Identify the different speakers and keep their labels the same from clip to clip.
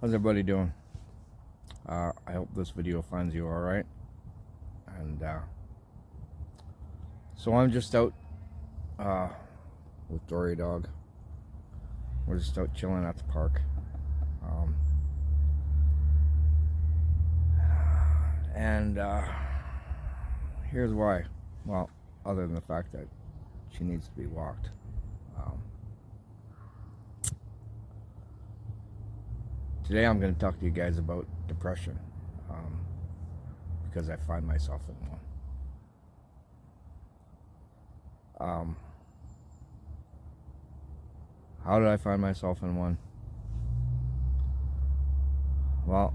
Speaker 1: How's everybody doing? I hope this video finds you alright. And so I'm just out with Dory Dog. We're just out chilling at the park. Um, and here's why. Well, other than the fact that she needs to be walked. Today I'm going to talk to you guys about depression, because I find myself in one. How did I find myself in one? Well,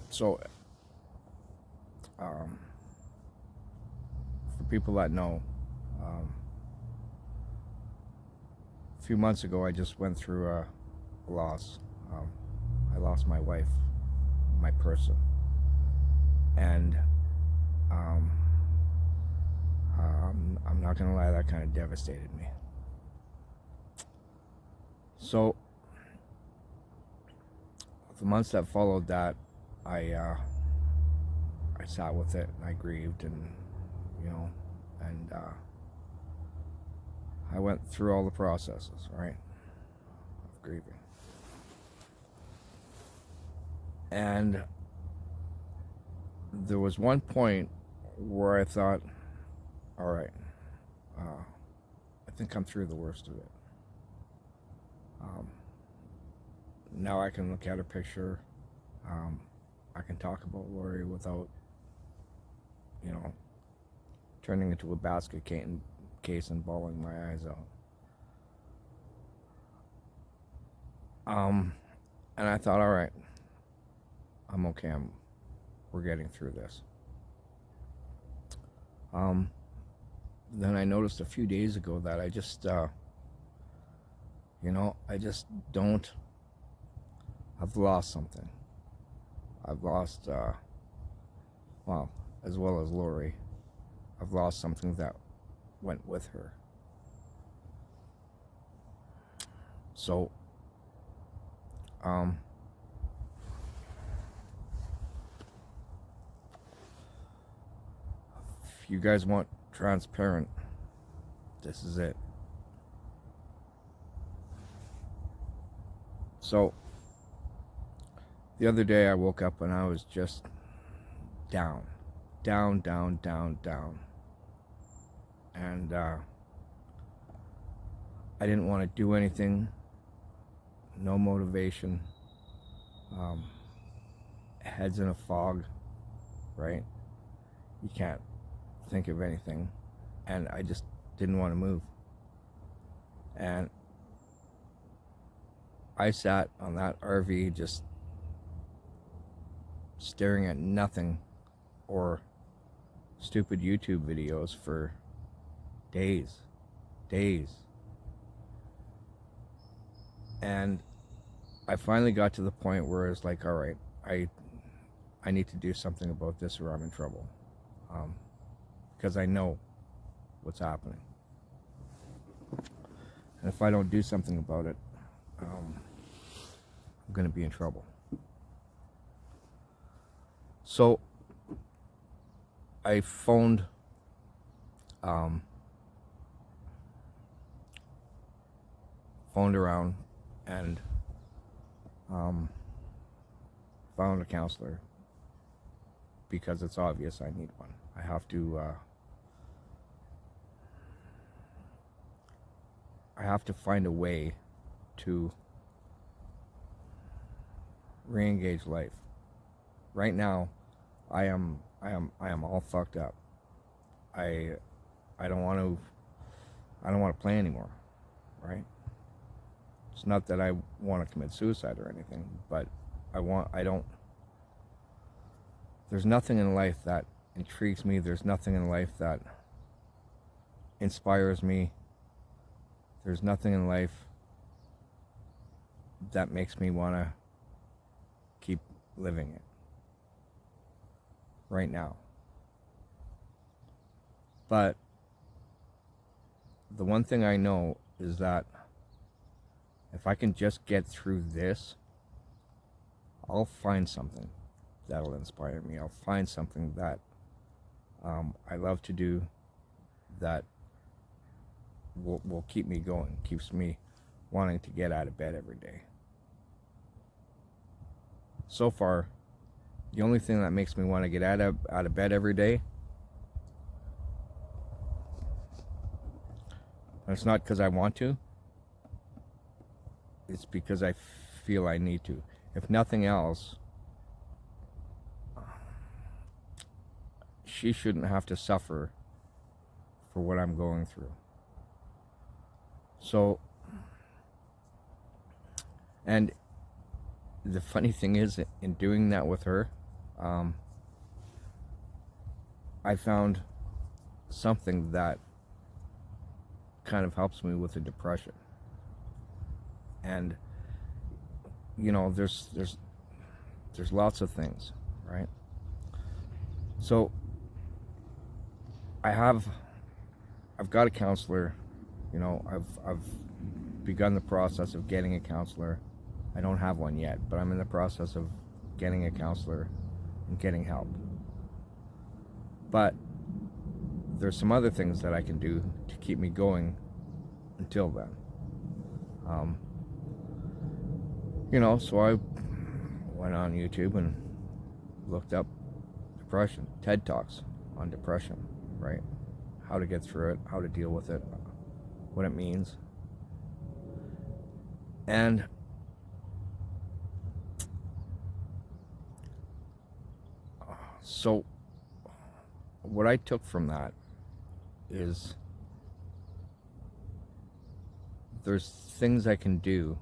Speaker 1: so for people that know, a few months ago I just went through a loss. I lost my wife, my person, and I'm not gonna lie, that kind of devastated me. So the months that followed that, I sat with it and I grieved, and I went through all the processes, right, of grieving. And there was one point where I thought, all right, I think I'm through the worst of it. Now I can look at a picture. I can talk about Lori without, turning into a basket case and bawling my eyes out. And I thought, all right, I'm okay. We're getting through this. Then I noticed a few days ago that I just, I just don't. I've lost something. I've lost, well, as well as Lori, I've lost something that went with her. So, if you guys want transparent, this is it. So, the other day I woke up and I was just down. And I didn't want to do anything. No motivation. Head's in a fog, right? You can't think of anything. And I just didn't want to move. And I sat on that RV just staring at nothing or stupid YouTube videos for days. And I finally got to the point where it's like, all right, I need to do something about this or I'm in trouble. Because I know what's happening. And if I don't do something about it, I'm going to be in trouble. So I phoned around and found a counselor, because it's obvious I need one. I have to find a way to re-engage life. Right now, I am all fucked up. I don't want to play anymore, right? It's not that I want to commit suicide or anything, but there's nothing in life that intrigues me. There's nothing in life that inspires me. There's nothing in life that makes me want to keep living it right now. But the one thing I know is that if I can just get through this, I'll find something that'll inspire me. I'll find something that I love to do that will keep me going, keeps me wanting to get out of bed every day. So far, the only thing that makes me want to get out of bed every day, and it's not because I want to, it's because I feel I need to. If nothing else, she shouldn't have to suffer for what I'm going through. So, and the funny thing is, in doing that with her, I found something that kind of helps me with the depression. And you know, there's lots of things, right? So I've got a counselor. You know, I've begun the process of getting a counselor. I don't have one yet, but I'm in the process of getting a counselor and getting help. But there's some other things that I can do to keep me going until then. You know, so I went on YouTube and looked up depression, TED Talks on depression, right? How to get through it, how to deal with it, what it means. And so what I took from that is there's things I can do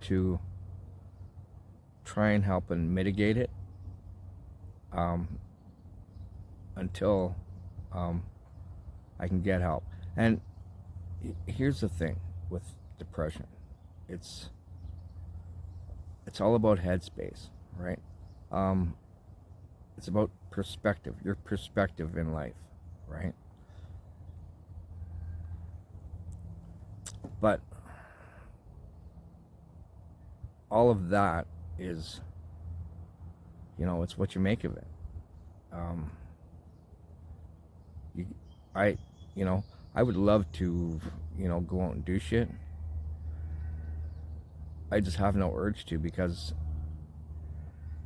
Speaker 1: to try and help and mitigate it until I can get help. And here's the thing with depression, it's all about headspace, right? It's about perspective, your perspective in life, right? But all of that is, you know, it's what you make of it. I would love to, you know, go out and do shit. I just have no urge to because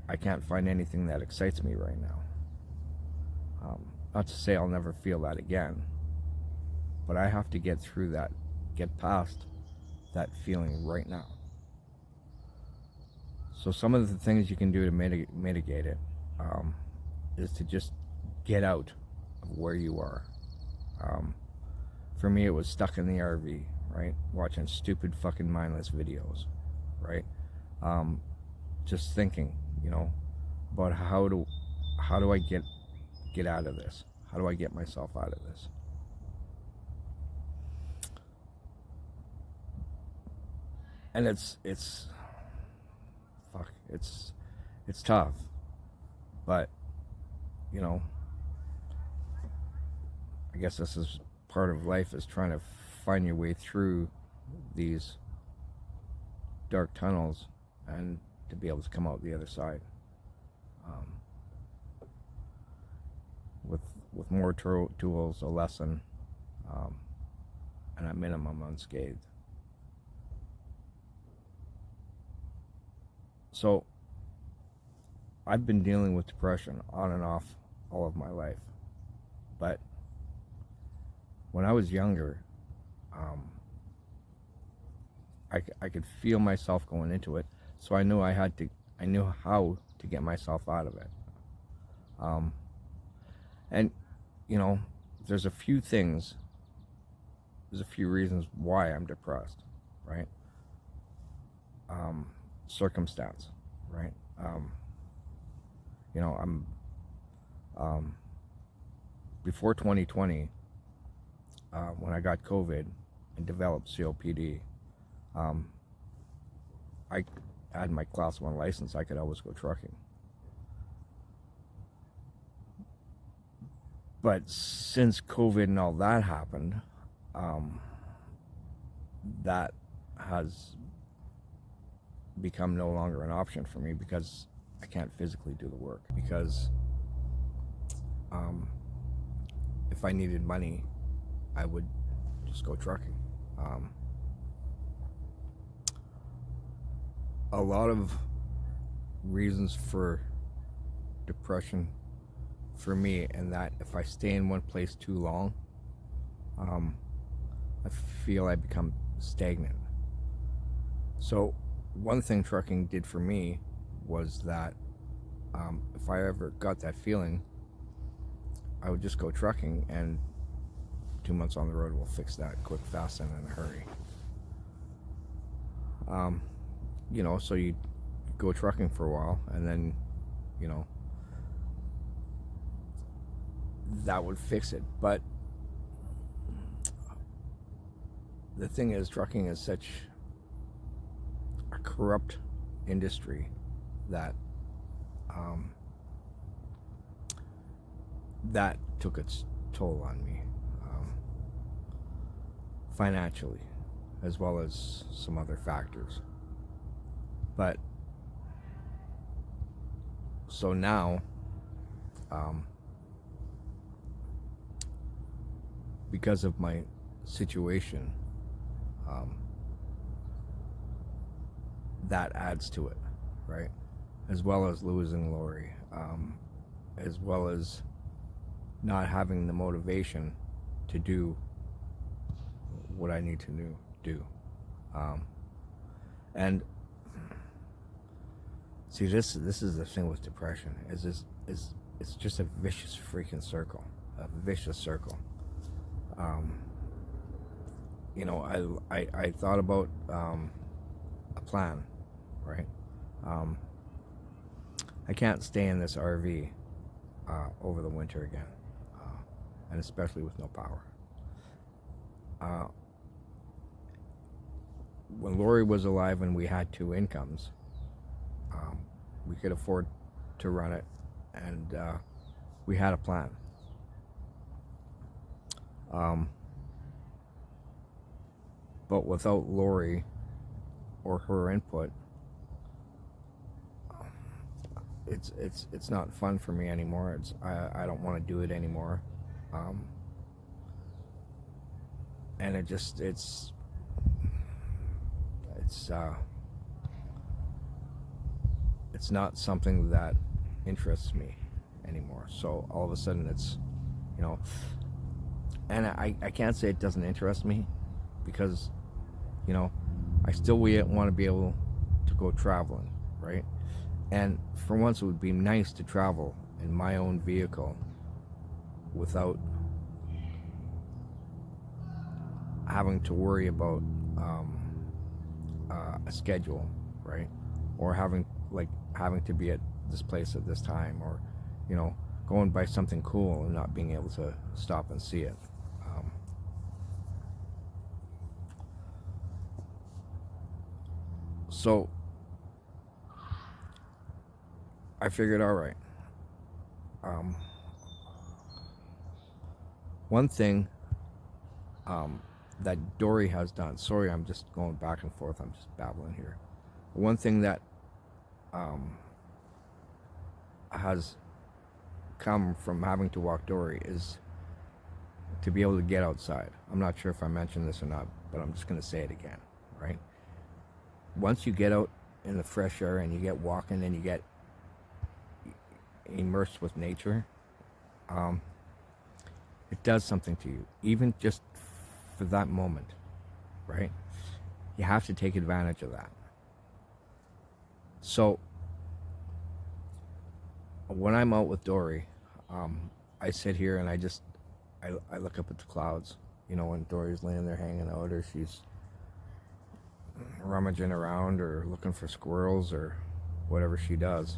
Speaker 1: I can't find anything that excites me right now. Not to say I'll never feel that again, but I have to get through that, get past that feeling right now. So some of the things you can do to mitigate it is to just get out of where you are. For me, it was stuck in the RV, right? Watching stupid fucking mindless videos, right? Just thinking, you know, about how do I get out of this? How do I get myself out of this? And it's tough, but you know, I guess this is part of life, is trying to find your way through these dark tunnels and to be able to come out the other side with more tools, a lesson, and at minimum unscathed. So I've been dealing with depression on and off all of my life, but when I was younger, I could feel myself going into it, so I knew I knew how to get myself out of it. And you know, there's a few reasons why I'm depressed, right? Circumstance, right? You know, I'm before 2020, when I got COVID and developed COPD, I had my class 1 license. I could always go trucking. But since COVID and all that happened, that has become no longer an option for me because I can't physically do the work. Because if I needed money, I would just go trucking. A lot of reasons for depression for me, and that if I stay in one place too long, I feel I become stagnant. So one thing trucking did for me was that if I ever got that feeling, I would just go trucking, and 2 months on the road will fix that quick, fast, and in a hurry. So you go trucking for a while, and then, that would fix it. But the thing is, trucking is such a corrupt industry that that took its toll on me, financially, as well as some other factors. But so now, because of my situation, that adds to it, right? As well as losing Lori, as well as not having the motivation to do what I need to do. And see, this is the thing with depression. It's just a vicious freaking circle, a vicious circle. I thought about a plan, right? I can't stay in this RV over the winter again, and especially with no power. When Lori was alive and we had two incomes, we could afford to run it, and we had a plan. But without Lori or her input, it's not fun for me anymore. I don't want to do it anymore, and it's not something that interests me anymore. So all of a sudden it's, and I can't say it doesn't interest me, because I still want to be able to go traveling, right? And for once, it would be nice to travel in my own vehicle without having to worry about a schedule, right? Or having to be at this place at this time, or going by something cool and not being able to stop and see it. So I figured, all right, one thing that Dory has done, sorry, I'm just going back and forth, I'm just babbling here. One thing that has come from having to walk Dory is to be able to get outside. I'm not sure if I mentioned this or not, but I'm just going to say it again, right? Once you get out in the fresh air and you get walking and you get immersed with nature, it does something to you, even just for that moment, right? You have to take advantage of that. So when I'm out with Dory, I sit here and I look up at the clouds, when Dory's laying there hanging out, or she's rummaging around or looking for squirrels or whatever she does.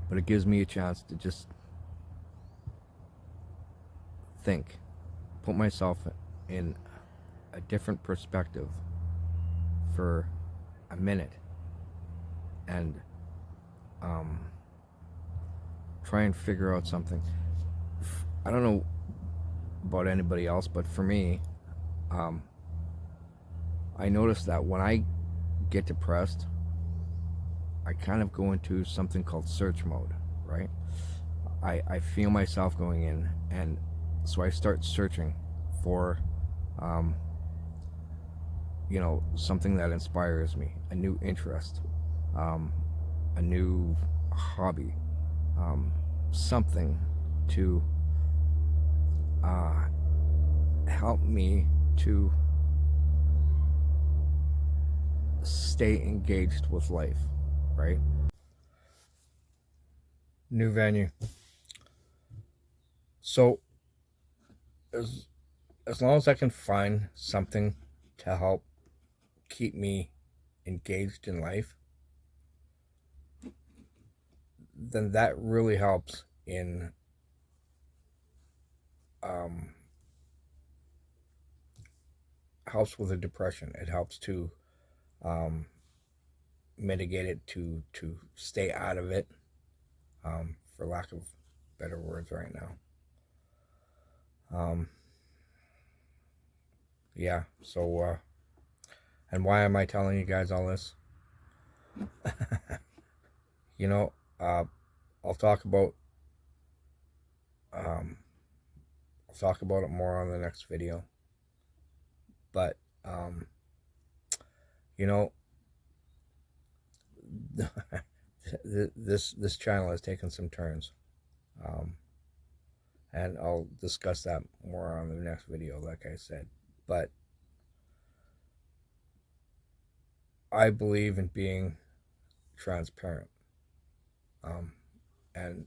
Speaker 1: But it gives me a chance to just think, put myself in a different perspective for a minute, and try and figure out something. I don't know about anybody else, but for me, I notice that when I get depressed, I kind of go into something called search mode, right? I feel myself going in, and so I start searching for, um, something that inspires me, a new interest, um, a new hobby, um, something to uh, help me to stay engaged with life, right? New venue. So as as long as I can find something to help keep me engaged in life, then that really um, helps with the depression. It helps to um, mitigate it, to stay out of it, for lack of better words right now. Um, yeah. So, and why am I telling you guys all this? you know, uh, I'll talk about um, I'll talk about it more on the next video. But um, you know, this channel has taken some turns, um, and I'll discuss that more on the next video, like I said. But I believe in being transparent, um, and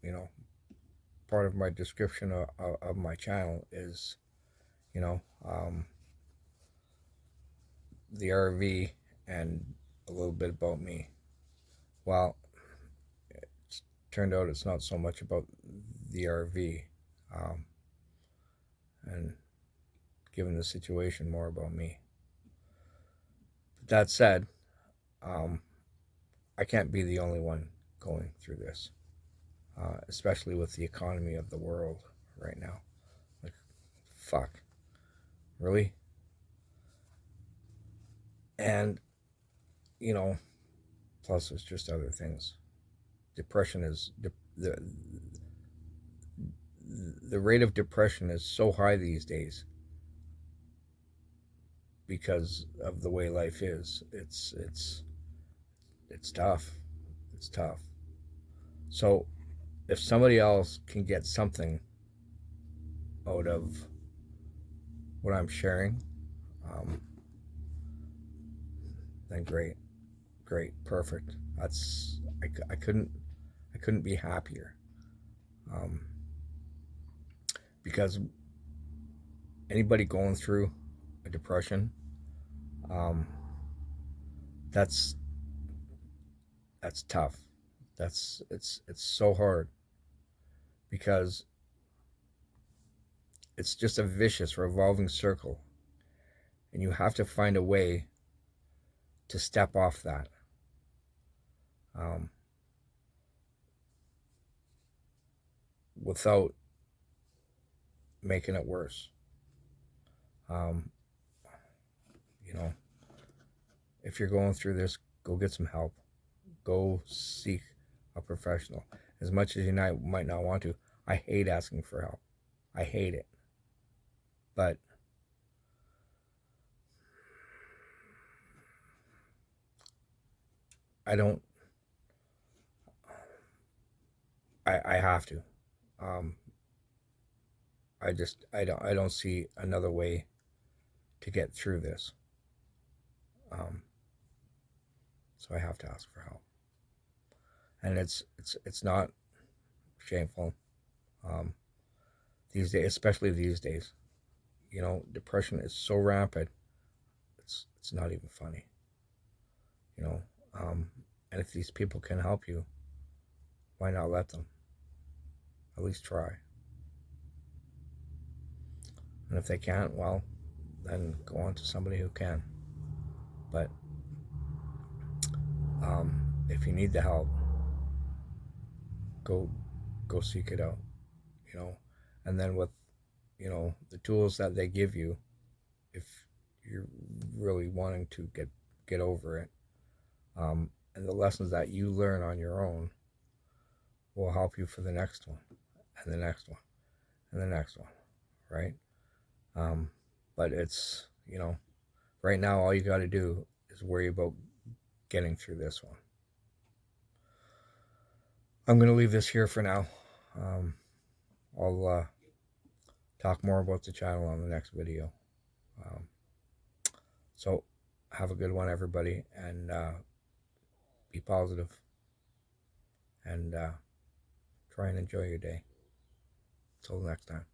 Speaker 1: you know, part of my description of my channel is, you know, the RV and a little bit about me. Well, it's turned out it's not so much about the RV, um, and given the situation, more about me. But that said, um, I can't be the only one going through this, especially with the economy of the world right now. Like, fuck, really? And you know, plus there's just other things. Depression is the rate of depression is so high these days because of the way life is. It's tough. It's tough. So if somebody else can get something out of what I'm sharing, um, then great, perfect. That's I couldn't be happier, um, because anybody going through a depression, um, that's tough. It's so hard because it's just a vicious revolving circle, and you have to find a way to step off that, um, without making it worse. Um, you know, if you're going through this, go get some help. Go seek a professional. As much as you might not want to, I hate asking for help. I hate it. But I don't. I have to. Um, I don't see another way to get through this. Um, so I have to ask for help, and it's not shameful. Um, these days, especially these days, you know, depression is so rampant. It's not even funny. You know, and if these people can help you, why not let them? At least try. And if they can't, well, then go on to somebody who can. But if you need the help, go seek it out. You know, and then with, you know, the tools that they give you, if you're really wanting to get over it. And the lessons that you learn on your own will help you for the next one, and the next one, and the next one, right? But it's, right now all you got to do is worry about getting through this one. I'm going to leave this here for now. I'll talk more about the channel on the next video. So have a good one, everybody, and be positive, and try and enjoy your day. Till next time.